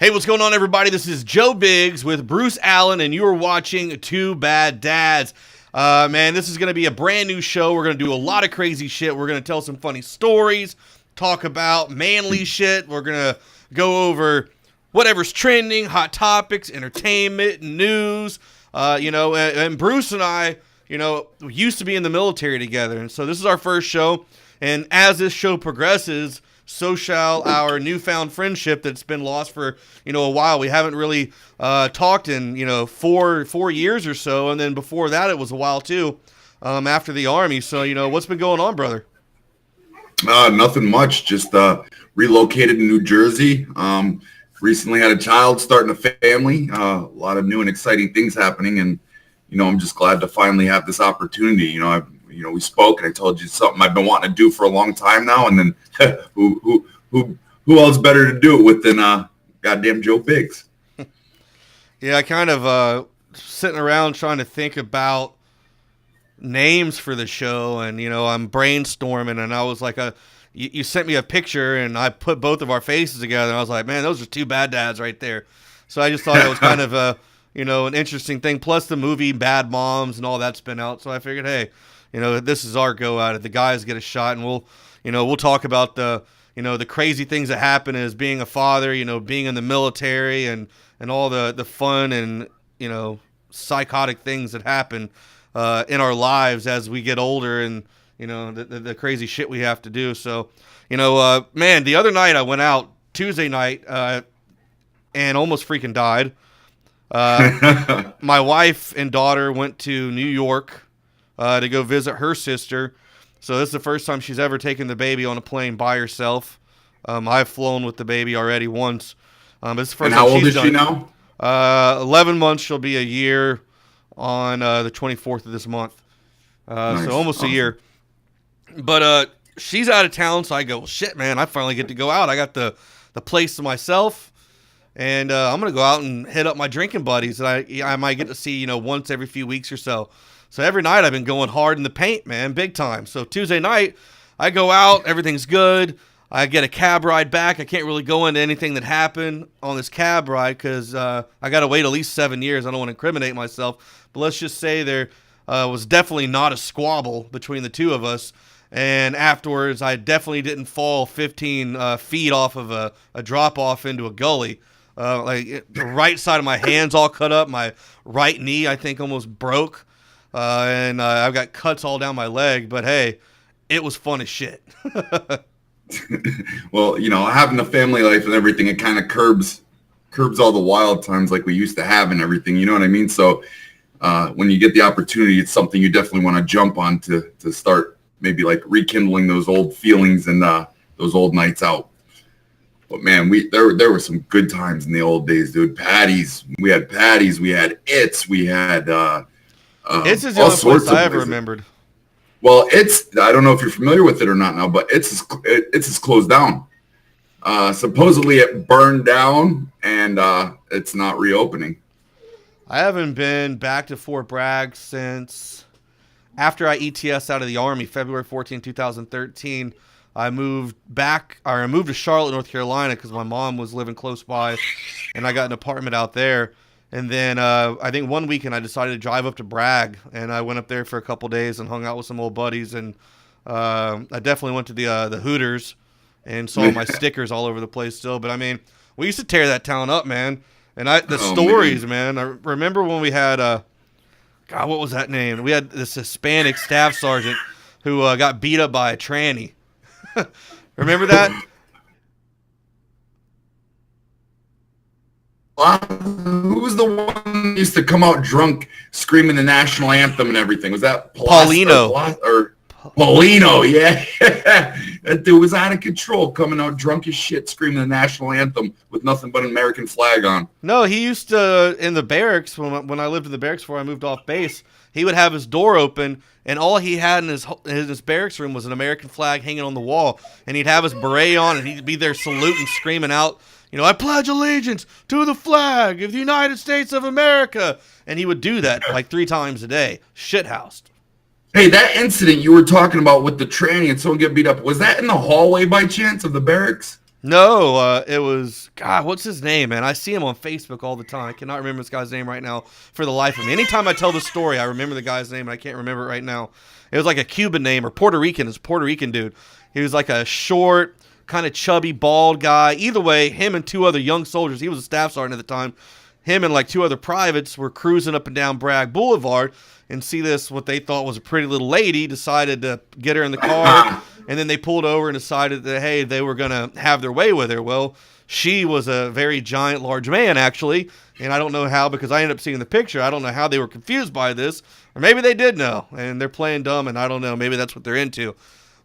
Hey, what's going on, everybody? This is Joe Biggs with Bruce Allen, and you're watching Two Bad Dads. Man, this is going to be a brand new show. We're going to do a lot of crazy shit. We're going to tell some funny stories, talk about manly shit. We're going to go over whatever's trending, hot topics, entertainment, news. And Bruce and I, we used to be in the military together, and so this is our first show. And as this show progresses, so shall our newfound friendship that's been lost for, a while. We haven't really talked in, 4 years or so. And then before that, it was a while too, after the Army. So, what's been going on, brother? Nothing much. Just relocated to New Jersey. Recently had a child, starting a family. A lot of new and exciting things happening. And, I'm just glad to finally have this opportunity. We spoke, and I told you something I've been wanting to do for a long time now. And then who else better to do it with than goddamn Joe Biggs? Yeah, I kind of sitting around trying to think about names for the show, and I'm brainstorming, and I was like, you sent me a picture, and I put both of our faces together, and I was like, man, those are two bad dads right there. So I just thought it was kind of an interesting thing. Plus the movie Bad Moms and all that's been out, so I figured, hey, this is our go at it. The guys get a shot, and we'll talk about the crazy things that happen as being a father, being in the military, and all the fun and psychotic things that happen in our lives as we get older, and the crazy shit we have to do. So man, the other night I went out Tuesday night and almost freaking died. My wife and daughter went to New York to go visit her sister. So this is the first time she's ever taken the baby on a plane by herself. I've flown with the baby already once. But it's the first and how time old she's is she now? 11 months. She'll be a year on the 24th of this month. Nice. So almost a year. But she's out of town, so I go, well, shit, man, I finally get to go out. I got the place to myself. And I'm going to go out and hit up my drinking buddies that I might get to see, once every few weeks or so. So every night I've been going hard in the paint, man, big time. So Tuesday night, I go out, everything's good. I get a cab ride back. I can't really go into anything that happened on this cab ride because I got to wait at least 7 years. I don't want to incriminate myself. But let's just say there was definitely not a squabble between the two of us. And afterwards, I definitely didn't fall 15 feet off of a drop-off into a gully. The right side of my hand's all cut up. My right knee, I think, almost broke. And I've got cuts all down my leg. But, hey, it was fun as shit. Well, having a family life and everything, it kind of curbs all the wild times like we used to have and everything. You know what I mean? So when you get the opportunity, it's something you definitely want to jump on to start maybe like rekindling those old feelings and those old nights out. But man, there were some good times in the old days, dude. Patties, we had It's, we had It's is the only place I ever remembered. Well, I don't know if you're familiar with it or not now, but it's closed down. Supposedly it burned down, and it's not reopening. I haven't been back to Fort Bragg since after I ETS out of the Army, February 14, 2013. I moved to Charlotte, North Carolina, because my mom was living close by, and I got an apartment out there. And then I think one weekend I decided to drive up to Bragg, and I went up there for a couple days and hung out with some old buddies. And I definitely went to the Hooters and saw my stickers all over the place still. But I mean, we used to tear that town up, man. And stories, man. I remember when we had God, what was that name? We had this Hispanic staff sergeant who got beat up by a tranny. Remember that? Who was the one who used to come out drunk, screaming the national anthem and everything? Was that Paulino? Paulino, yeah. That dude was out of control, coming out drunk as shit, screaming the national anthem with nothing but an American flag on. No, he used to, in the barracks, when I lived in the barracks before I moved off base, he would have his door open, and all he had in his barracks room was an American flag hanging on the wall, and he'd have his beret on, and he'd be there saluting, screaming out, I pledge allegiance to the flag of the United States of America. And he would do that like 3 times a day. Shithoused. Hey, that incident you were talking about with the tranny and someone get beat up, was that in the hallway by chance of the barracks? No, it was God. What's his name, man? I see him on Facebook all the time. I cannot remember this guy's name right now for the life of me. Anytime I tell the story, I remember the guy's name, and I can't remember it right now. It was like a Cuban name or Puerto Rican. It's a Puerto Rican dude. He was like a short, kind of chubby, bald guy. Either way, him and two other young soldiers. He was a staff sergeant at the time. Him and like two other privates were cruising up and down Bragg Boulevard and see this, what they thought was a pretty little lady, decided to get her in the car, and then they pulled over and decided that, hey, they were going to have their way with her. Well, she was a very giant, large man, actually, and I don't know how, because I ended up seeing the picture, I don't know how they were confused by this, or maybe they did know, and they're playing dumb, and I don't know, maybe that's what they're into.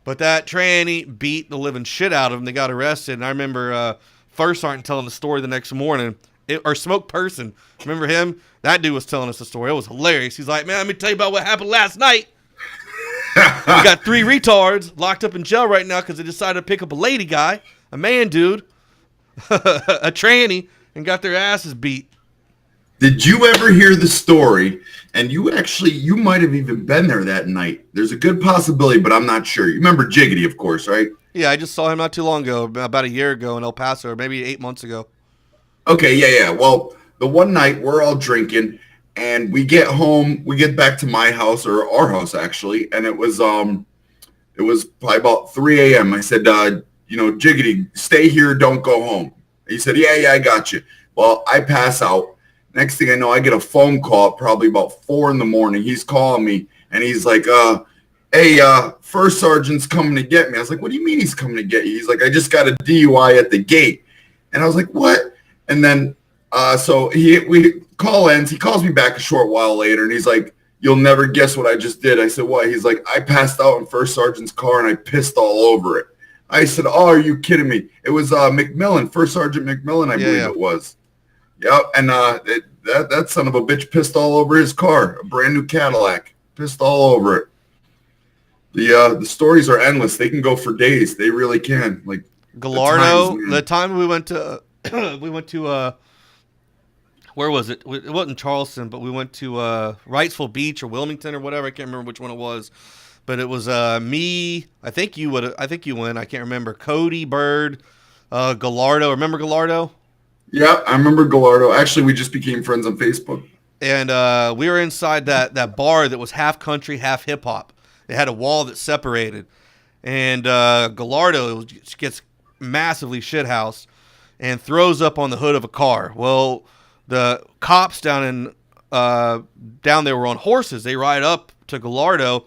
But that tranny beat the living shit out of them. They got arrested, and I remember First Sergeant telling the story the next morning. Or Smoke Person. Remember him? That dude was telling us the story. It was hilarious. He's like, man, let me tell you about what happened last night. We got 3 retards locked up in jail right now because they decided to pick up a lady guy, a man dude, a tranny, and got their asses beat. Did you ever hear the story? And you might have even been there that night. There's a good possibility, but I'm not sure. You remember Jiggity, of course, right? Yeah, I just saw him not too long ago, about a year ago in El Paso, or maybe 8 months ago. Okay, yeah. Well, the one night we're all drinking and we get home, we get back to my house, or our house actually, and it was probably about 3 a.m. I said, Jiggity, stay here, don't go home. He said, yeah, I got you. Well, I pass out. Next thing I know, I get a phone call probably about 4 in the morning. He's calling me and he's like, hey, First Sergeant's coming to get me. I was like, what do you mean he's coming to get you? He's like, I just got a DUI at the gate. And I was like, what? And then, so we call ends. He calls me back a short while later, and he's like, "You'll never guess what I just did." I said, "What?" He's like, "I passed out in First Sergeant's car, and I pissed all over it." I said, "Oh, are you kidding me?" It was McMillan, First Sergeant McMillan, I believe it was. Yep, and that son of a bitch pissed all over his car, a brand new Cadillac, pissed all over it. The stories are endless. They can go for days. They really can. Like Gallardo, the time we went to. Where was it? It wasn't Charleston, but we went to Wrightsville Beach or Wilmington or whatever. I can't remember which one it was, but it was me. I think you went. I can't remember. Cody Bird, Gallardo. Remember Gallardo? Yeah, I remember Gallardo. Actually, we just became friends on Facebook. And we were inside that bar that was half country, half hip hop. They had a wall that separated, and Gallardo gets massively shithoused and throws up on the hood of a car. Well, the cops down there were on horses. They ride up to Gallardo,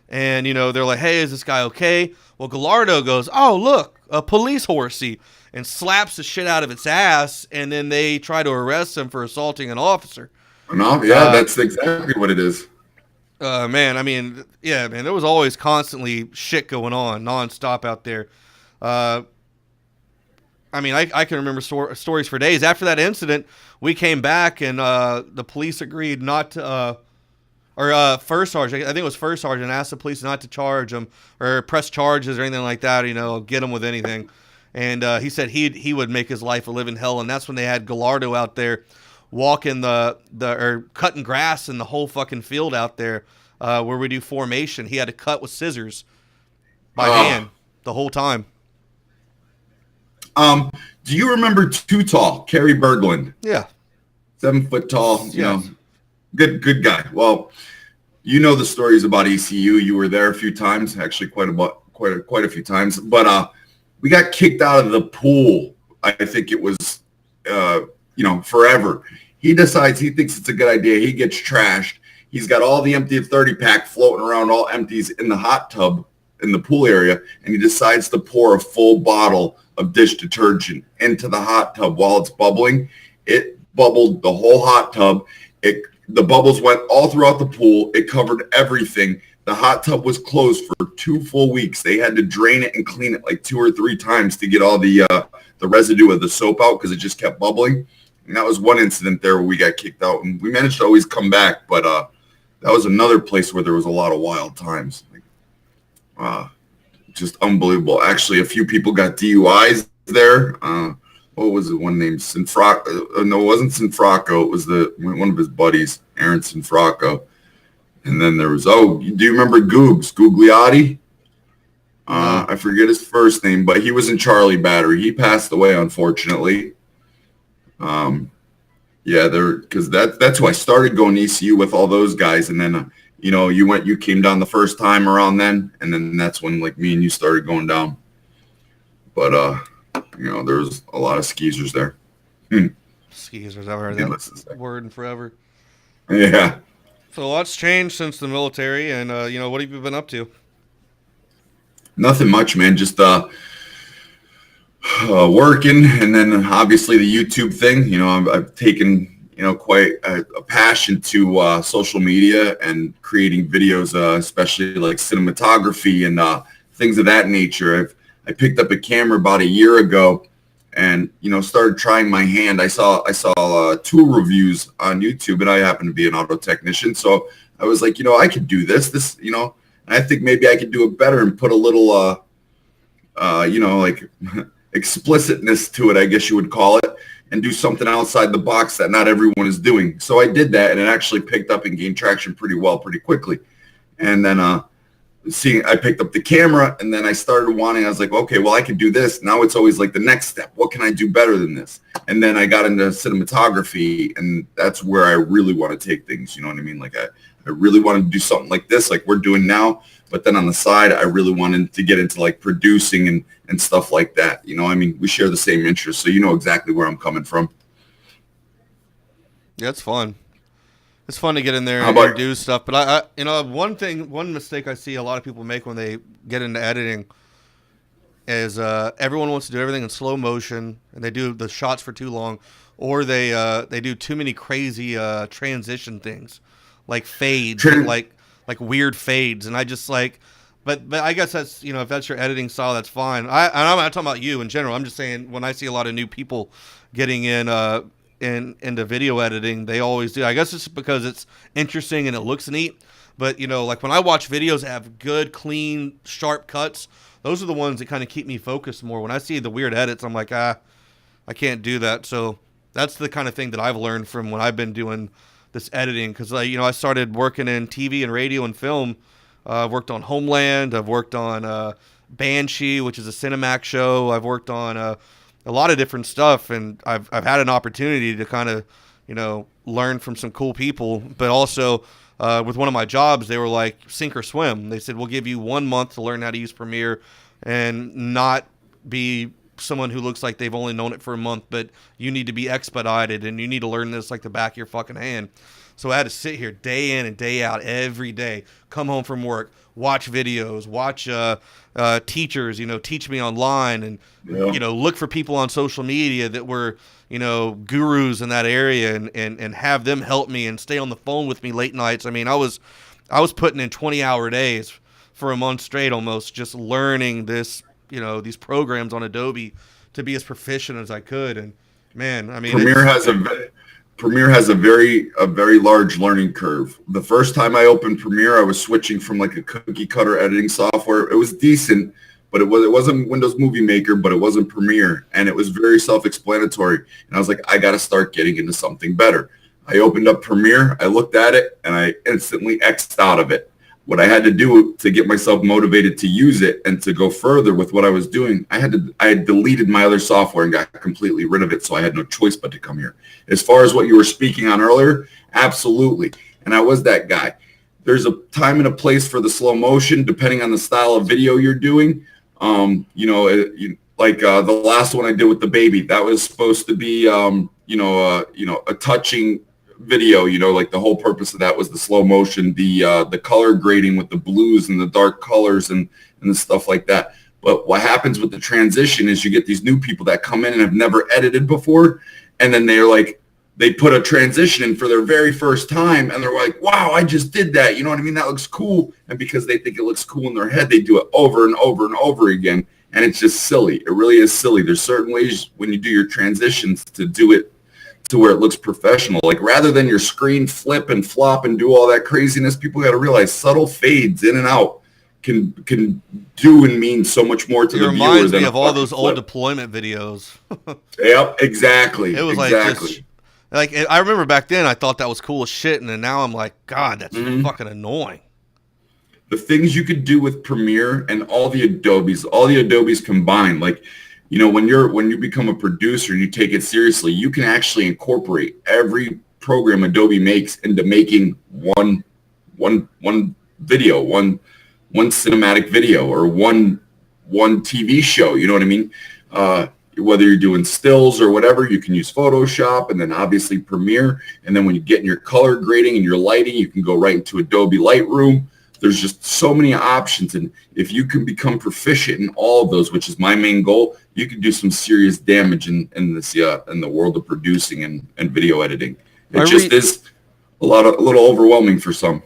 and they're like, "Hey, is this guy okay?" Well, Gallardo goes, "Oh, look, a police horsey," and slaps the shit out of its ass. And then they try to arrest him for assaulting an officer. No, yeah, that's exactly what it is. Man, I mean, yeah, man, there was always constantly shit going on nonstop out there. I mean, I can remember stories for days. After that incident, we came back and the police agreed not to, First Sergeant, I think it was First Sergeant, asked the police not to charge him or press charges or anything like that, get him with anything. And he said he would make his life a living hell. And that's when they had Gallardo out there walking or cutting grass in the whole fucking field out there where we do formation. He had to cut with scissors by hand the whole time. Do you remember Too Tall, Kerry Berglund? Yeah. 7 foot tall, yes. Good guy. Well, the stories about ECU. You were there a few times, actually quite a few times. But we got kicked out of the pool. I think it was, forever. He decides he thinks it's a good idea. He gets trashed. He's got all the empty 30 pack floating around, all empties in the hot tub in the pool area, and he decides to pour a full bottle of dish detergent into the hot tub while it's bubbling. It bubbled the whole hot tub. The bubbles went all throughout the pool. It covered everything. The hot tub was closed for 2 full weeks. They had to drain it and clean it like 2 or 3 times to get all the residue of the soap out because it just kept bubbling. And that was one incident there where we got kicked out. And we managed to always come back, but that was another place where there was a lot of wild times. Just unbelievable. Actually, a few people got DUIs there. What was it? One named Sinfrocco. No, it wasn't Sinfrocco. It was one of his buddies, Aaron Sinfrocco. And then there was, do you remember Googs, Gugliotti? I forget his first name, but he was in Charlie Battery. He passed away, unfortunately. Yeah, because that's who I started going to ECU with, all those guys, and then you came down the first time around then, and then that's when like me and you started going down. But there's a lot of skeezers there. Skeezers, I've heard that word in forever. Yeah. So a lot's changed since the military, and what have you been up to? Nothing much, man. Just working, and then obviously the YouTube thing. I've taken quite a passion to social media and creating videos, especially like cinematography and things of that nature. I picked up a camera about a year ago, and started trying my hand. I saw tool reviews on YouTube, and I happen to be an auto technician, so I was like, I could do this. And I think maybe I could do it better and put a little like explicitness to it, I guess you would call it, and do something outside the box that not everyone is doing. So I did that, and it actually picked up and gained traction pretty quickly. And then I picked up the camera, and then I started I was like, okay, well, I could do this. Now it's always like the next step. What can I do better than this? And then I got into cinematography, and that's where I really want to take things. You know what I mean? Like I really wanted to do something like this, like we're doing now. But then on the side, I really wanted to get into like producing and stuff like that. We share the same interests, so you know exactly where I'm coming from. Yeah, it's fun. It's fun to get in there and do stuff. But one mistake I see a lot of people make when they get into editing is everyone wants to do everything in slow motion, and they do the shots for too long, or they do too many crazy transition things, like fades, like weird fades, and I just like. But I guess that's if that's your editing style, that's fine. I'm not talking about you in general. I'm just saying when I see a lot of new people getting into video editing, they always do. I guess it's because it's interesting and it looks neat. But like when I watch videos that have good, clean, sharp cuts, those are the ones that kind of keep me focused more. When I see the weird edits, I'm like, I can't do that. So that's the kind of thing that I've learned from when I've been doing this editing, because I started working in TV and radio and film. I've worked on Homeland. I've worked on Banshee, which is a Cinemax show. I've worked on a lot of different stuff, and I've had an opportunity to kind of learn from some cool people. But also with one of my jobs, they were like sink or swim. They said, we'll give you 1 month to learn how to use Premiere and not be someone who looks like they've only known it for a month, but you need to be expedited and you need to learn this like the back of your fucking hand. So I had to sit here day in and day out every day, come home from work, watch videos, watch teachers, teach me online, and look for people on social media that were gurus in that area, and have them help me and stay on the phone with me late nights. I mean, I was putting in 20-hour days for a month straight almost, just learning this these programs on Adobe to be as proficient as I could. And man, I mean, Premiere has a very large learning curve. The first time I opened Premiere, I was switching from like a cookie cutter editing software. It was decent, but it wasn't Windows Movie Maker, but it wasn't Premiere, and it was very self-explanatory. And I was like, I got to start getting into something better. I opened up Premiere, I looked at it, and I instantly X'd out of it. What I had to do to get myself motivated to use it and to go further with what I was doing, I had deleted my other software and got completely rid of it, so I had no choice but to come here. As far as what you were speaking on earlier, absolutely. And I was that guy. There's a time and a place for the slow motion, depending on the style of video you're doing. The last one I did with the baby, that was supposed to be, a touching video, like the whole purpose of that was the slow motion, the color grading with the blues and the dark colors and the stuff like that. But what happens with the transition is you get these new people that come in and have never edited before, and then they put a transition in for their very first time, and they're like, wow, I just did that. You know what I mean? That looks cool. And because they think it looks cool in their head, they do it over and over and over again. And it's just silly. It really is silly. There's certain ways when you do your transitions to do it to where it looks professional. Like rather than your screen flip and flop and do all that craziness, people got to realize subtle fades in and out can do and mean so much more to the viewer. It reminds me of all those old deployment videos. Yep, exactly. It was like I remember back then I thought that was cool as shit, and then now I'm like, God, that's fucking annoying. the things you could do with Premiere and all the Adobes combined, like, you know, when you become a producer and you take it seriously, you can actually incorporate every program Adobe makes into making one video, one cinematic video, or one TV show. You know what I mean? Whether you're doing stills or whatever, you can use Photoshop, and then obviously Premiere. And then when you get in your color grading and your lighting, you can go right into Adobe Lightroom. There's just so many options. And if you can become proficient in all of those, which is my main goal, you can do some serious damage in the world of producing and video editing. It just is a little overwhelming for some.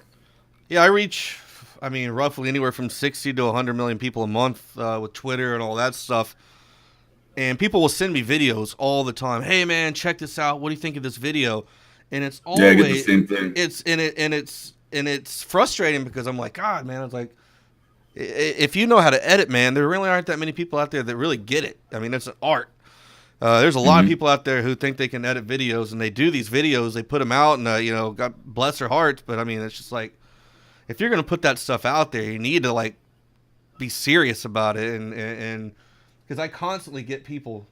Yeah, I reach, I mean, roughly anywhere from 60 to 100 million people a month with Twitter and all that stuff. And people will send me videos all the time. Hey, man, check this out. What do you think of this video? And it's always, I get the same thing. It's frustrating because I'm like, God, man, it's like, if you know how to edit, man, there really aren't that many people out there that really get it. I mean, it's an art. There's a lot of people out there who think they can edit videos, and they do these videos, they put them out, and you know, God bless their hearts. But I mean, it's just like, if you're gonna put that stuff out there, you need to like be serious about it, and because I constantly get people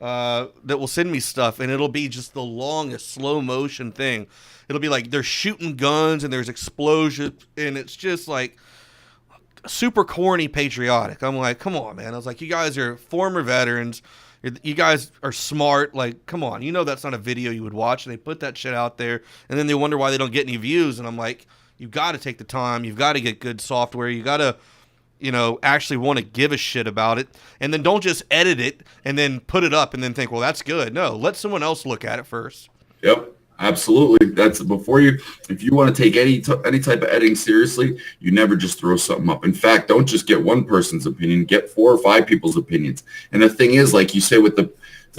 that will send me stuff, and it'll be just the longest slow motion thing. It'll be like they're shooting guns and there's explosions, and it's just like super corny patriotic. I'm like, come on, man. I was like, you guys are former veterans. You guys are smart. Like, come on. You know that's not a video you would watch. And they put that shit out there, and then they wonder why they don't get any views. And I'm like, you've got to take the time. You've got to get good software. You got to, you know, actually want to give a shit about it. And then don't just edit it and then put it up and then think, well, that's good. No, let someone else look at it first. Yep. Absolutely. That's if you want to take any type of editing seriously, you never just throw something up. In fact, don't just get one person's opinion, get 4 or 5 people's opinions. And the thing is, like you say, with the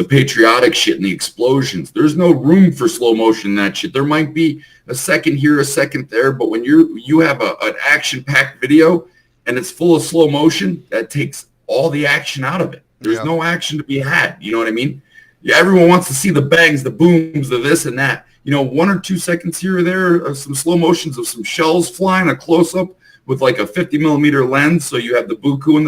patriotic shit and the explosions, there's no room for slow motion in that shit. There might be a second here, a second there, but when you have an action-packed video and it's full of slow motion, that takes all the action out of it. There's no action to be had. You know what I mean? Yeah, everyone wants to see the bangs, the booms, the this and that. You know, 1 or 2 seconds here or there of some slow motions of some shells flying, a close-up with like a 50 millimeter lens, so you have the Boku in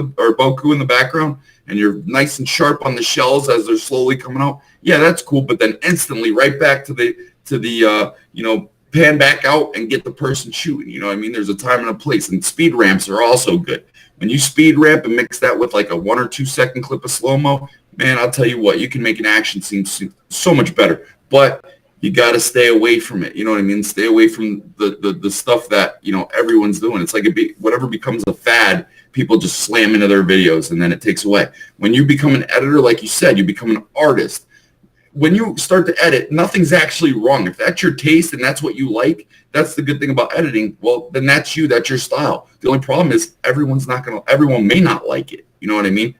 the background, and you're nice and sharp on the shells as they're slowly coming out. Yeah, that's cool. But then instantly, right back to the you know, pan back out and get the person shooting. You know what I mean? There's a time and a place, and speed ramps are also good. When you speed ramp and mix that with like a 1 or 2 second clip of slow mo, man, I'll tell you what, you can make an action scene so much better. But you got to stay away from it. You know what I mean? Stay away from the stuff that, you know, everyone's doing. It's like whatever becomes a fad, people just slam into their videos, and then it takes away. When you become an editor, like you said, you become an artist. When you start to edit, nothing's actually wrong. If that's your taste and that's what you like, that's the good thing about editing. Well, then that's you. That's your style. The only problem is everyone may not like it. You know what I mean?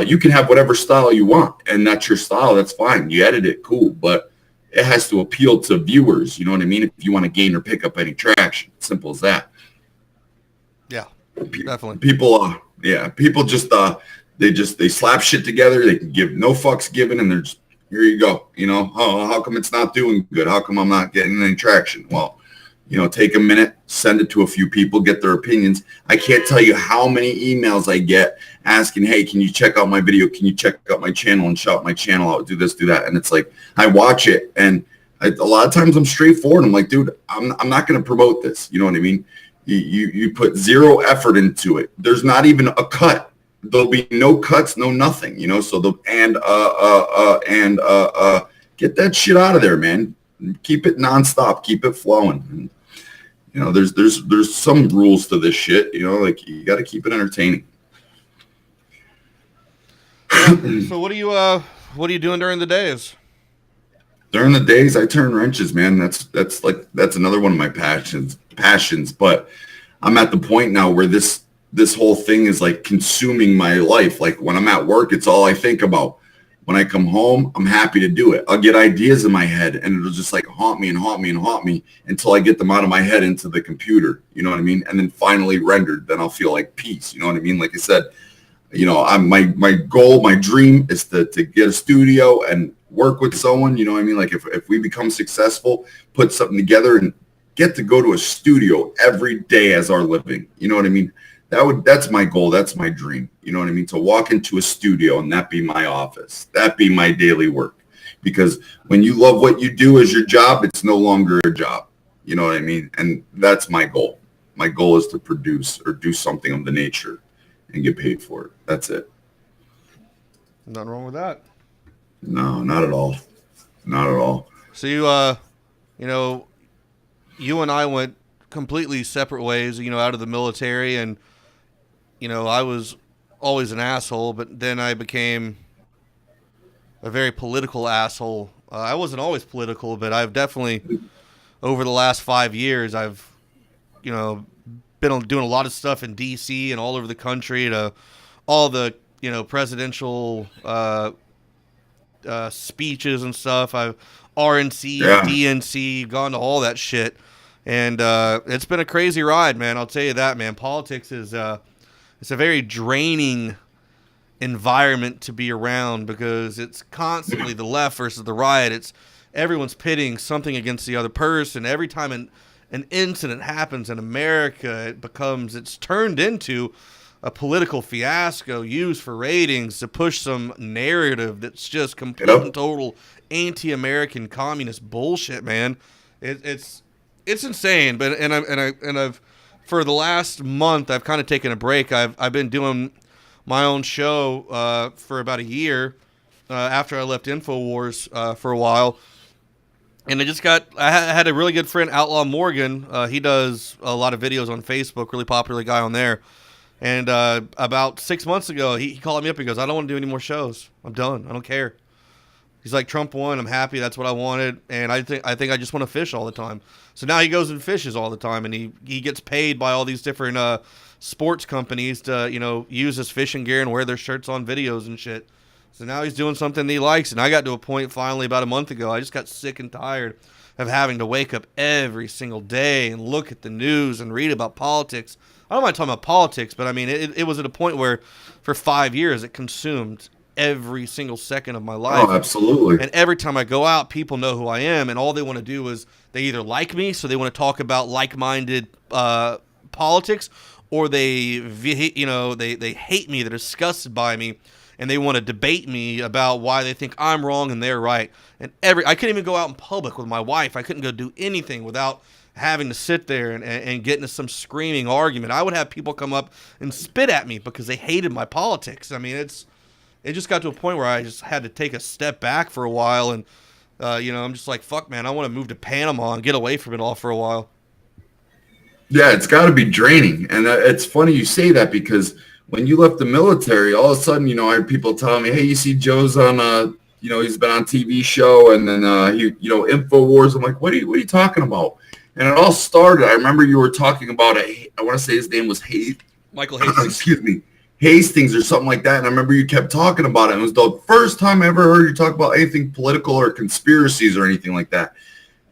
You can have whatever style you want, and that's your style. That's fine. You edit it, cool. But it has to appeal to viewers. You know what I mean? If you want to gain or pick up any traction, simple as that. Yeah, definitely. People just they slap shit together. They can give no fucks given, and they're just, here you go. You know, oh, how come it's not doing good? How come I'm not getting any traction? Well, you know, take a minute, send it to a few people, get their opinions. I can't tell you how many emails I get asking, hey, can you check out my video? Can you check out my channel and shout my channel out? Do this, do that. And it's like, I watch it, and a lot of times I'm straightforward. I'm like, dude, I'm not going to promote this. You know what I mean? You put zero effort into it. There's not even a cut. There'll be no cuts, no nothing, you know? So get that shit out of there, man. Keep it nonstop. Keep it flowing. And, you know, there's some rules to this shit, you know, like you got to keep it entertaining. So what are you doing during the days? During the days, I turn wrenches, man. That's another one of my passions. But I'm at the point now where this whole thing is like consuming my life. Like when I'm at work, it's all I think about. When I come home, I'm happy to do it. I'll get ideas in my head, and it'll just like haunt me until I get them out of my head into the computer. You know what I mean? And then finally rendered, then I'll feel like peace. You know what I mean? Like I said, you know, my goal, my dream is to get a studio and work with someone. You know what I mean? Like if we become successful, put something together and get to go to a studio every day as our living. You know what I mean? That's my goal. That's my dream. You know what I mean? To walk into a studio and that be my office. That be my daily work. Because when you love what you do as your job, it's no longer a job. You know what I mean? And that's my goal. My goal is to produce or do something of the nature and get paid for it. That's it. Nothing wrong with that. No, not at all. Not at all. So you know, you and I went completely separate ways, you know, out of the military, and you know, I was always an asshole, but then I became a very political asshole. I wasn't always political, but I've definitely, over the last 5 years, I've, you know, been doing a lot of stuff in D.C. and all over the country to all the, you know, presidential speeches and stuff. I've RNC, Yeah. DNC, gone to all that shit. And it's been a crazy ride, man. I'll tell you that, man. Politics is it's a very draining environment to be around because it's constantly the left versus the right. It's everyone's pitting something against the other person. Every time an incident happens in America, it's turned into a political fiasco used for ratings to push some narrative that's just complete and total anti-American communist bullshit, man. It's insane. But I've for the last month I've kind of taken a break. I've been doing my own show for about a year after I left InfoWars for a while. And I had a really good friend, Outlaw Morgan. He does a lot of videos on Facebook, really popular guy on there. And about 6 months ago, he called me up and goes, I don't want to do any more shows. I'm done. I don't care. He's like, Trump won. I'm happy. That's what I wanted. And I think I just want to fish all the time. So now he goes and fishes all the time. And he gets paid by all these different sports companies to, you know, use his fishing gear and wear their shirts on videos and shit. So now he's doing something that he likes. And I got to a point finally about a month ago. I just got sick and tired of having to wake up every single day and look at the news and read about politics. I don't mind talking about politics, but I mean, it was at a point where for 5 years it consumed every single second of my life. Oh, absolutely. And every time I go out, people know who I am, and all they want to do is they either like me, so they want to talk about like-minded politics, or they hate me, they're disgusted by me, and they want to debate me about why they think I'm wrong and they're right. And I couldn't even go out in public with my wife. I couldn't go do anything without having to sit there and get into some screaming argument. I would have people come up and spit at me because they hated my politics. I mean, it just got to a point where I just had to take a step back for a while, and I'm just like, fuck, man, I want to move to Panama and get away from it all for a while. Yeah, it's got to be draining, and it's funny you say that because when you left the military, all of a sudden, I had people telling me, hey, you see Joe's on he's been on TV show, and then InfoWars. I'm like, what are you talking about? And it all started. I remember you were talking about I want to say his name was Michael Hastings. Excuse me, Hastings or something like that. And I remember you kept talking about it. It was the first time I ever heard you talk about anything political or conspiracies or anything like that.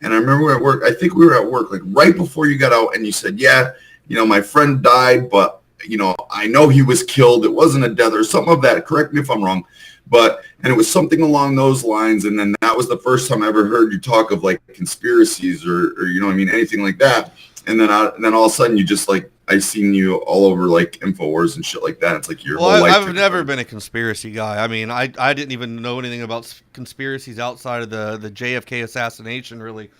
And I remember at work. I think we were at work like right before you got out, and you said, "Yeah, my friend died, but I know he was killed. It wasn't a death or something of that. Correct me if I'm wrong." And it was something along those lines. And then that was the first time I ever heard you talk of like conspiracies or anything like that. And then all of a sudden you just like, I seen you all over like InfoWars and shit like that. It's like your whole life. I've never been a conspiracy guy. I mean, I didn't even know anything about conspiracies outside of the JFK assassination, really.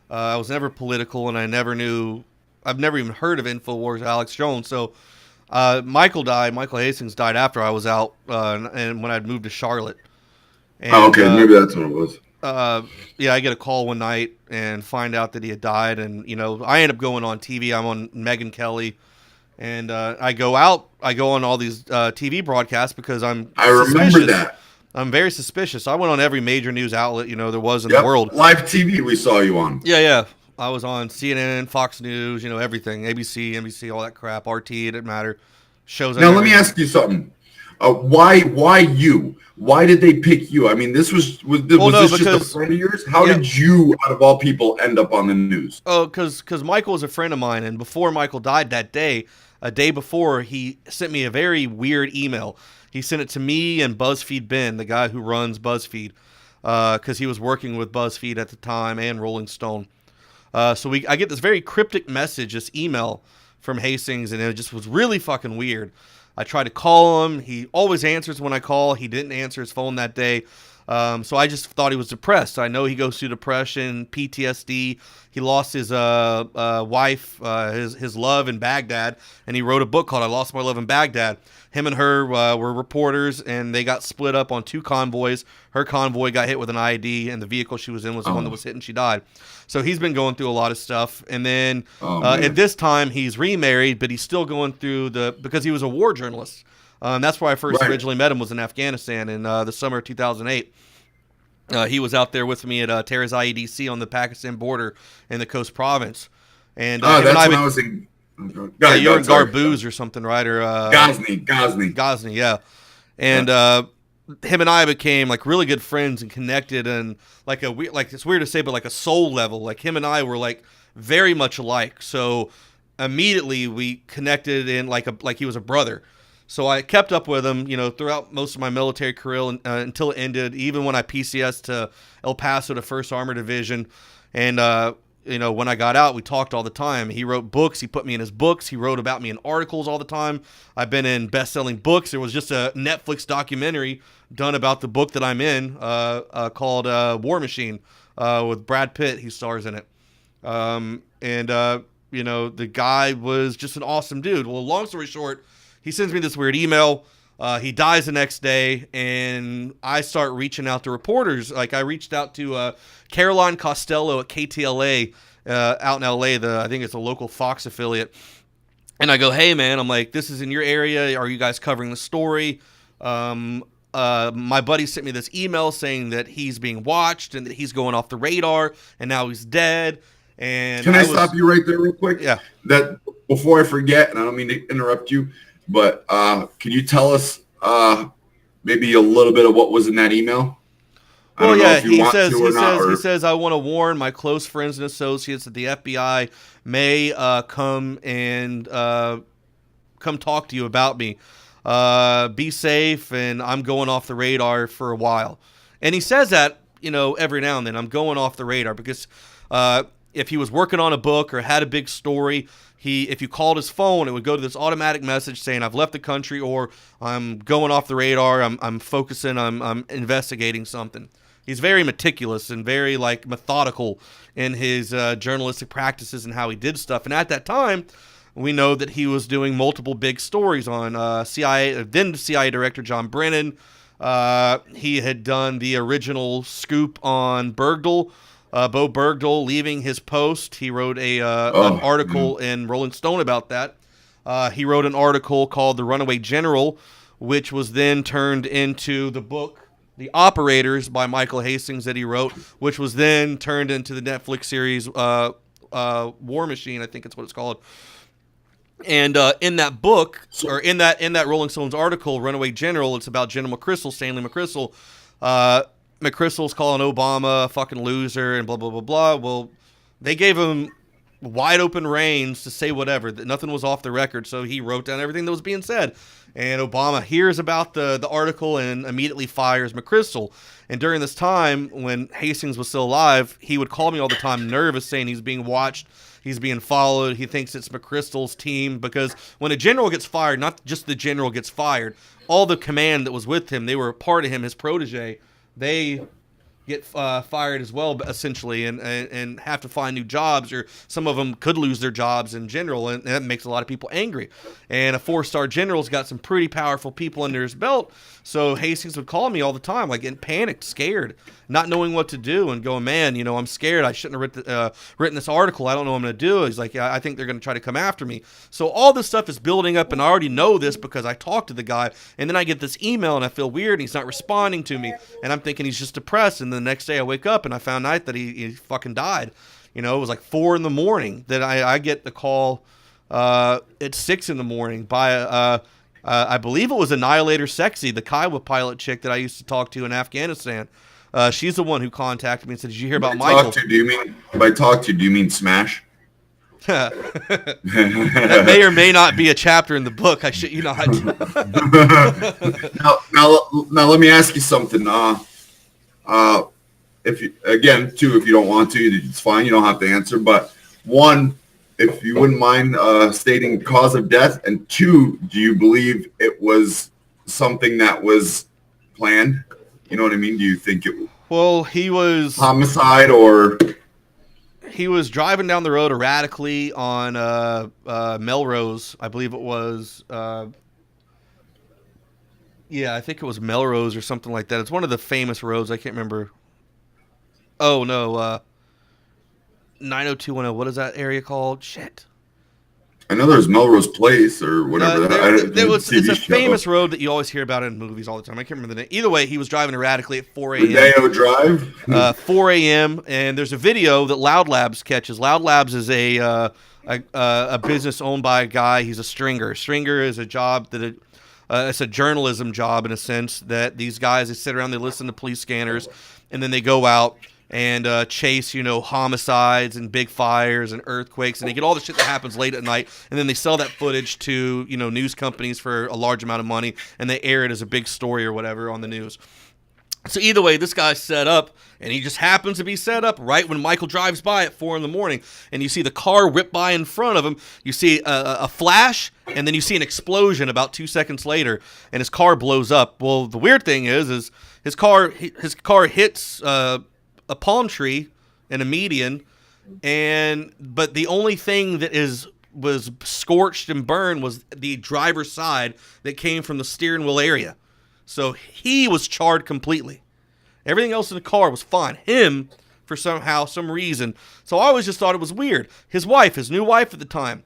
I was never political, and I've never even heard of InfoWars, Alex Jones. So Michael Hastings died after I was out, and when I'd moved to Charlotte. And, okay, maybe that's what it was. I get a call one night and find out that he had died, and I end up going on TV. I'm on Megyn Kelly, and I go on all these TV broadcasts because I remember that. I'm very suspicious. I went on every major news outlet there was in the world. Live TV we saw you on. Yeah. I was on CNN, Fox News, everything, ABC, NBC, all that crap, RT, it didn't matter. Shows. Now let me ask you something. Why you? Why did they pick you? I mean, this was just a friend of yours? How did you, out of all people, end up on the news? Oh, because Michael was a friend of mine, and before Michael died that day, a day before, he sent me a very weird email. He sent it to me and BuzzFeed Ben, the guy who runs BuzzFeed, because he was working with BuzzFeed at the time and Rolling Stone. I get this very cryptic message, this email from Hastings, and it just was really fucking weird. I try to call him. He always answers when I call. He didn't answer his phone that day. So I just thought he was depressed. I know he goes through depression, PTSD. He lost his wife, his love in Baghdad, and he wrote a book called I Lost My Love in Baghdad. Him and her were reporters, and they got split up on 2 convoys. Her convoy got hit with an IED, and the vehicle she was in was the one that was hit, and she died. So he's been going through a lot of stuff. And then at this time, he's remarried, but he's still going through because he was a war journalist. That's where I first originally met him, was in Afghanistan in the summer of 2008. He was out there with me at Terra's IEDC on the Pakistan border in the Coast Province. And that's when I was in... you're in Garbuz or something, right? Or Ghazni, yeah. And him and I became like really good friends and connected, and like it's weird to say, but like a soul level. Like him and I were like very much alike. So immediately we connected in like he was a brother. So I kept up with him, throughout most of my military career until it ended. Even when I PCSed to El Paso to 1st Armored Division, and when I got out, we talked all the time. He wrote books. He put me in his books. He wrote about me in articles all the time. I've been in best-selling books. There was just a Netflix documentary done about the book that I'm in called War Machine with Brad Pitt. He stars in it. The guy was just an awesome dude. Well, long story short, he sends me this weird email. He dies the next day, and I start reaching out to reporters. Like I reached out to Caroline Costello at KTLA out in LA. I think it's a local Fox affiliate. And I go, hey man, I'm like, this is in your area. Are you guys covering the story? My buddy sent me this email saying that he's being watched and that he's going off the radar, and now he's dead. And can I stop you right there real quick? Yeah. That before I forget, and I don't mean to interrupt you, but can you tell us maybe a little bit of what was in that email? Well, yeah, he says, I want to warn my close friends and associates that the FBI may come talk to you about me. Be safe, and I'm going off the radar for a while. And he says that, every now and then, I'm going off the radar, because if he was working on a book or had a big story, if you called his phone, it would go to this automatic message saying, I've left the country, or I'm going off the radar, I'm focusing, I'm investigating something. He's very meticulous and very methodical in his journalistic practices and how he did stuff. And at that time, we know that he was doing multiple big stories on CIA, then CIA Director John Brennan. He had done the original scoop on Bergdahl, Bo Bergdahl leaving his post. He wrote an article in Rolling Stone about that. He wrote an article called The Runaway General, which was then turned into the book The Operators by Michael Hastings that he wrote, which was then turned into the Netflix series War Machine, I think it's what it's called. And in that book, or in that Rolling Stones article, Runaway General, it's about General McChrystal, Stanley McChrystal. McChrystal's calling Obama a fucking loser and blah, blah, blah, blah. Well, they gave him wide open reins to say whatever. Nothing was off the record, so he wrote down everything that was being said. And Obama hears about the article and immediately fires McChrystal. And during this time, when Hastings was still alive, he would call me all the time nervous, saying he's being watched, he's being followed, he thinks it's McChrystal's team. Because when a general gets fired, not just the general gets fired, all the command that was with him, they were a part of him, his protege, they get fired as well, essentially, and have to find new jobs, or some of them could lose their jobs in general, and that makes a lot of people angry. And a 4-star general's got some pretty powerful people under his belt, so Hastings would call me all the time, like getting panicked, scared, not knowing what to do, and going, man, I'm scared. I shouldn't have written this article. I don't know what I'm going to do. He's like, yeah, I think they're going to try to come after me. So all this stuff is building up, and I already know this because I talked to the guy, and then I get this email, and I feel weird, and he's not responding to me, and I'm thinking he's just depressed, and the next day I wake up, and I found out that he fucking died. It was like 4 a.m. that I get the call at 6 a.m. by I believe it was Annihilator Sexy, the Kiowa pilot chick that I used to talk to in Afghanistan. She's the one who contacted me and said, "Did you hear about Michael?" By talk to, do you mean smash? That may or may not be a chapter in the book. I shit you not. Now, let me ask you something. if you, again, two, if you don't want to, it's fine. You don't have to answer. But one, if you wouldn't mind stating cause of death, and two, do you believe it was something that was planned? You know what I mean? Do you think it was he was homicide, or he was driving down the road erratically on Melrose, I believe it was. Yeah, I think it was Melrose or something like that. It's one of the famous roads. I can't remember. Oh, no. 90210. What is that area called? Shit. I know there's Melrose Place or whatever. It's a famous road that you always hear about in movies all the time. I can't remember the name. Either way, he was driving erratically at 4 a.m. Rodeo Drive? 4 a.m. And there's a video that Loud Labs catches. Loud Labs is a business owned by a guy. He's a stringer. Stringer is a job that it's a journalism job in a sense that these guys, they sit around, they listen to police scanners, and then they go out and chase, homicides and big fires and earthquakes, and they get all the shit that happens late at night, and then they sell that footage to, news companies for a large amount of money, and they air it as a big story or whatever on the news. So either way, this guy's set up, and he just happens to be set up right when Michael drives by at 4 a.m, and you see the car whip by in front of him. You see a flash, and then you see an explosion about 2 seconds later, and his car blows up. Well, the weird thing is his car hits a palm tree in a median, but the only thing that was scorched and burned was the driver's side that came from the steering wheel area. So he was charred completely. Everything else in the car was fine. Him, for some reason. So I always just thought it was weird. His new wife at the time,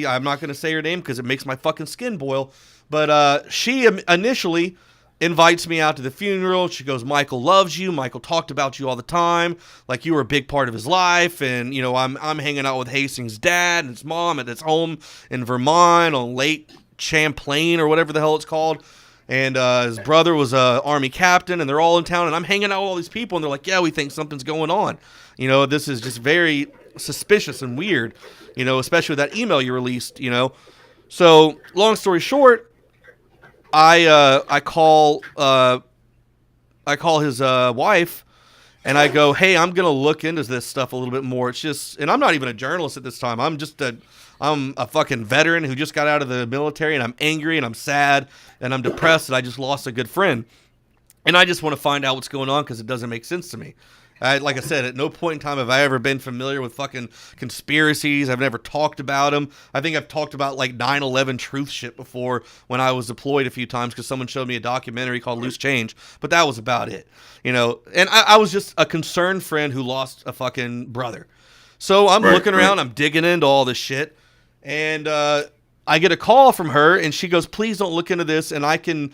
I'm not going to say her name because it makes my fucking skin boil, but she initially invites me out to the funeral. She goes, Michael loves you. Michael talked about you all the time. Like you were a big part of his life. And, I'm hanging out with Hastings' dad and his mom at his home in Vermont on Lake Champlain or whatever the hell it's called. And his brother was a Army captain, and they're all in town, and I'm hanging out with all these people, and they're like, yeah, we think something's going on. This is just very suspicious and weird, especially with that email you released, So, long story short, I call his wife, and I go, hey, I'm going to look into this stuff a little bit more. It's just, and I'm not even a journalist at this time. I'm a fucking veteran who just got out of the military, and I'm angry, and I'm sad, and I'm depressed, and I just lost a good friend. And I just want to find out what's going on because it doesn't make sense to me. Like I said, at no point in time have I ever been familiar with fucking conspiracies. I've never talked about them. I think I've talked about like 9/11 truth shit before when I was deployed a few times because someone showed me a documentary called Loose Change, but that was about it, And I was just a concerned friend who lost a fucking brother. So I'm looking around, I'm digging into all this shit, and I get a call from her, and she goes, please don't look into this, and I can...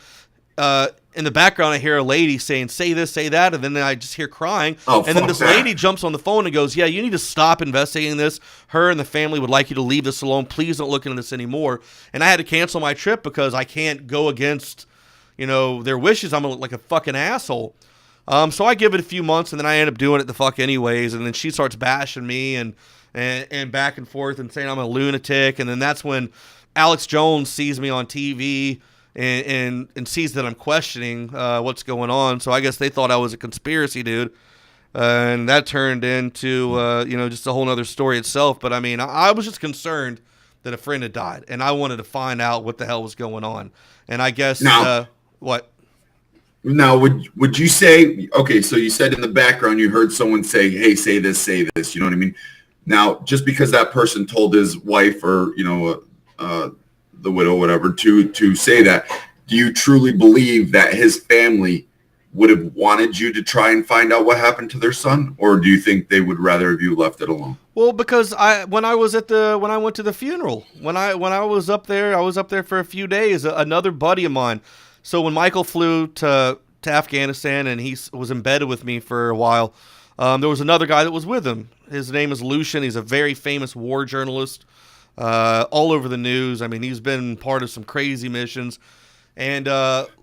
in the background, I hear a lady saying, say this, say that, and then I just hear crying. And then this lady jumps on the phone and goes, yeah, you need to stop investigating this. Her and the family would like you to leave this alone. Please don't look into this anymore. And I had to cancel my trip because I can't go against, their wishes. I'm like a fucking asshole. So I give it a few months, and then I end up doing it the fuck anyways. And then she starts bashing me and back and forth and saying I'm a lunatic. And then that's when Alex Jones sees me on TV and sees that I'm questioning what's going on. So I guess they thought I was a conspiracy dude. And that turned into, just a whole other story itself. But, I mean, I was just concerned that a friend had died. And I wanted to find out what the hell was going on. And I guess, what? Now, would you say, okay, so you said in the background you heard someone say, hey, say this, you know what I mean? Now, just because that person told his wife or, the widow, whatever, to say that, do you truly believe that his family would have wanted you to try and find out what happened to their son, or do you think they would rather have you left it alone? Well, because when I went to the funeral, when I was up there, I was up there for a few days. Another buddy of mine. So when Michael flew to Afghanistan and he was embedded with me for a while, there was another guy that was with him. His name is Lucian. He's a very famous war journalist. All over the news. I mean, he's been part of some crazy missions. And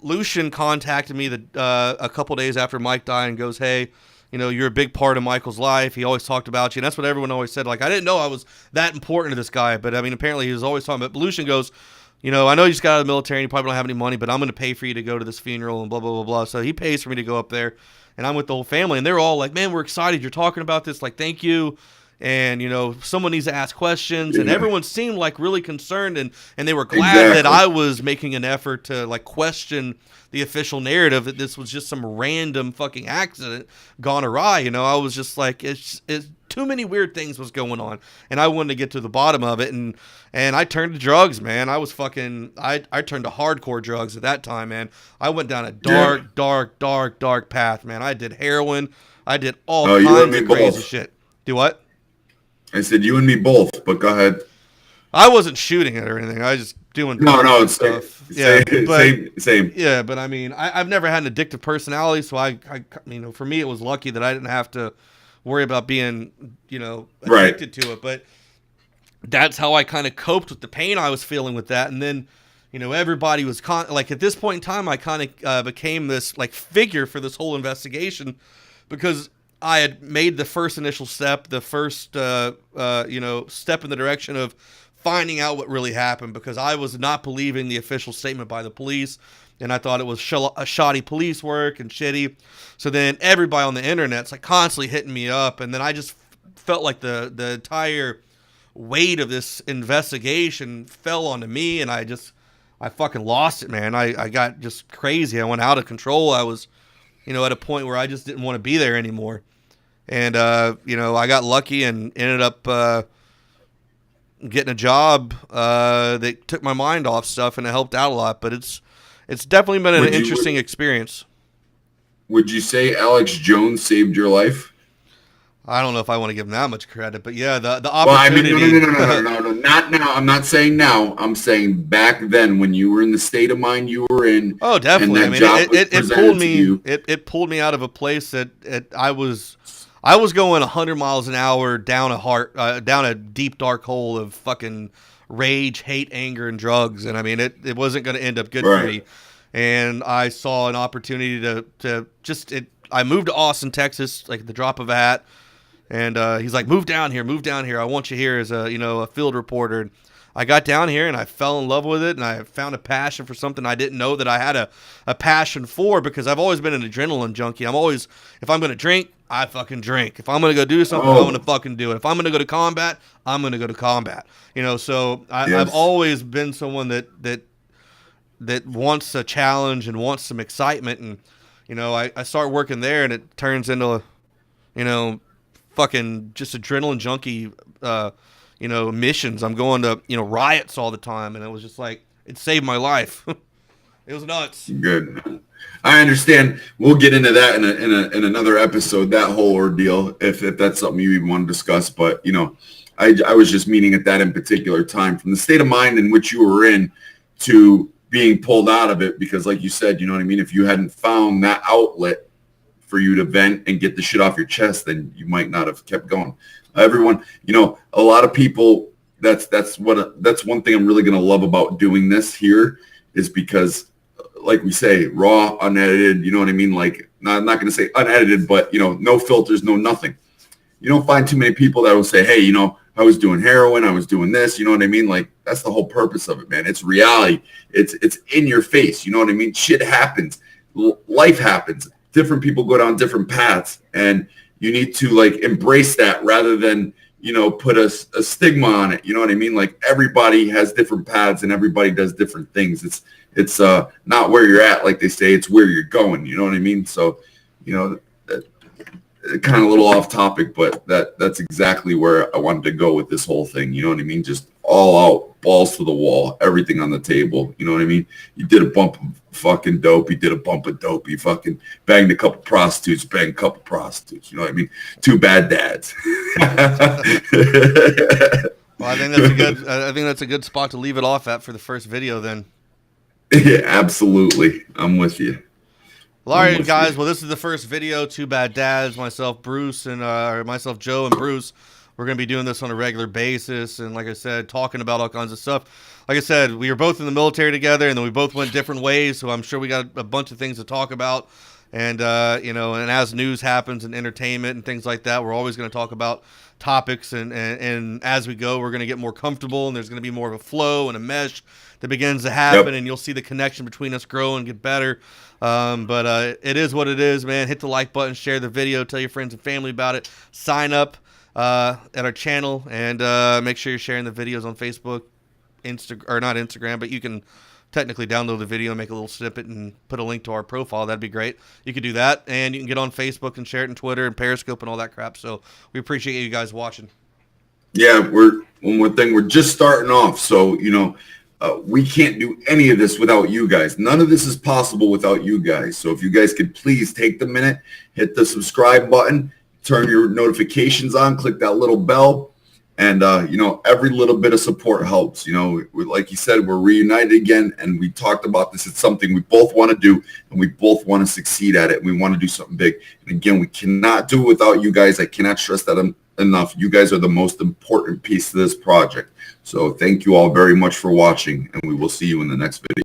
Lucian contacted me a couple days after Mike died and goes, hey, you're a big part of Michael's life. He always talked about you. And that's what everyone always said. Like, I didn't know I was that important to this guy. But, I mean, apparently he was always talking about it. But Lucian goes, you know, I know you just got out of the military and you probably don't have any money, but I'm going to pay for you to go to this funeral and blah, blah, blah, blah. So he pays for me to go up there, and I'm with the whole family, and they're all like, man, we're excited. You're talking about this. Like, thank you. And, you know, someone needs to ask questions, and everyone seemed like really concerned, and they were glad that I was making an effort to like question the official narrative that this was just some random fucking accident gone awry. You know, I was just like, it's too many weird things was going on, and I wanted to get to the bottom of it, and I turned to drugs, man. I was fucking, I turned to hardcore drugs at that time, man. I went down a dark path, man. I did heroin. I did all kinds of crazy shit. Do what? I said you and me both, but go ahead. I wasn't shooting it or anything. I was just doing it's stuff. Same. Yeah, but I mean, I've never had an addictive personality, so I you know, for me it was lucky that I didn't have to worry about being, you know, addicted to it. But that's how I kind of coped with the pain I was feeling with that. And then, you know, everybody was like, at this point in time, I kind of became this like figure for this whole investigation, because I had made the first initial step, the first, you know, step in the direction of finding out what really happened, because I was not believing the official statement by the police, and I thought it was shoddy police work and shitty. So then everybody on the internet's like constantly hitting me up, and then I just felt like the entire weight of this investigation fell onto me, and I fucking lost it, man. I got just crazy. I went out of control. I was, you know, at a point where I just didn't want to be there anymore. And, you know, I got lucky and ended up getting a job that took my mind off stuff, and it helped out a lot. But it's definitely been an interesting experience. Would you say Alex Jones saved your life? I don't know if I want to give him that much credit, but yeah, the opportunity. Well, I mean, no, not now. I'm not saying now. I'm saying back then when you were in the state of mind you were in. Oh, definitely. I mean, it pulled me. It pulled me out of a place that I was going 100 miles an hour down a deep dark hole of fucking rage, hate, anger, and drugs, and I mean, it wasn't going to end up good for me. And I saw an opportunity to just I moved to Austin, Texas, like at the drop of a hat. And he's like, move down here. I want you here as a field reporter. And I got down here and I fell in love with it, and I found a passion for something I didn't know that I had a passion for, because I've always been an adrenaline junkie. I'm always, if I'm going to drink, I fucking drink. If I'm going to go do something, I'm going to fucking do it. If I'm going to go to combat, I'm going to go to combat. You know, so I've always been someone that wants a challenge and wants some excitement. And, you know, I start working there, and it turns into, you know, fucking just adrenaline junkie, you know, missions. I'm going to, you know, riots all the time, and it was just like, it saved my life. It was nuts. Good. I understand. We'll get into that in another episode, that whole ordeal, if that's something you even want to discuss. But, you know, I was just meaning at that in particular time, from the state of mind in which you were in to being pulled out of it, because like you said, you know what I mean? If you hadn't found that outlet for you to vent and get the shit off your chest, then you might not have kept going. Everyone, you know, a lot of people, that's one thing I'm really going to love about doing this here, is because, like we say, raw, unedited, you know what I mean? Like, I'm not going to say unedited, but, you know, no filters, no nothing. You don't find too many people that will say, hey, you know, I was doing heroin, I was doing this, you know what I mean? Like, that's the whole purpose of it, man. It's reality. It's in your face, you know what I mean? Shit happens. Life happens. Different people go down different paths, and you need to like embrace that rather than, you know, put a stigma on it. You know what I mean? Like, everybody has different paths and everybody does different things. It's not where you're at, like they say, it's where you're going. You know what I mean? So, you know, kind of a little off topic, but that's exactly where I wanted to go with this whole thing. You know what I mean? Just all out, balls to the wall, everything on the table. You know what I mean? You did a bump of fucking dope. You did a bump of dope. You fucking banged a couple prostitutes, banged a couple prostitutes. You know what I mean? 2 bad dads. Well, I think that's a good spot to leave it off at for the first video then. Yeah, absolutely. I'm with you. Well, all right, guys. Well, this is the first video. 2 bad dads. Myself, Bruce, and myself, Joe, and Bruce. We're going to be doing this on a regular basis, and like I said, talking about all kinds of stuff. Like I said, we were both in the military together, and then we both went different ways, so I'm sure we got a bunch of things to talk about. And and as news happens and entertainment and things like that, we're always going to talk about topics. And as we go, we're going to get more comfortable, and there's going to be more of a flow and a mesh that begins to happen, and you'll see the connection between us grow and get better. But it is what it is, man. Hit the like button, share the video, tell your friends and family about it. Sign up at our channel, and make sure you're sharing the videos on Facebook, not Instagram, but you can technically download the video and make a little snippet and put a link to our profile. That'd be great. You could do that, and you can get on Facebook and share it on Twitter and Periscope and all that crap. So we appreciate you guys watching. Yeah, one more thing. We're just starting off, so we can't do any of this without you guys. None of this is possible without you guys. So if you guys could please take the minute, hit the subscribe button, turn your notifications on, click that little bell. And, every little bit of support helps. Like you said, we're reunited again, and we talked about this. It's something we both want to do, and we both want to succeed at it. We want to do something big. And again, we cannot do it without you guys. I cannot stress that enough. You guys are the most important piece to this project. So thank you all very much for watching, and we will see you in the next video.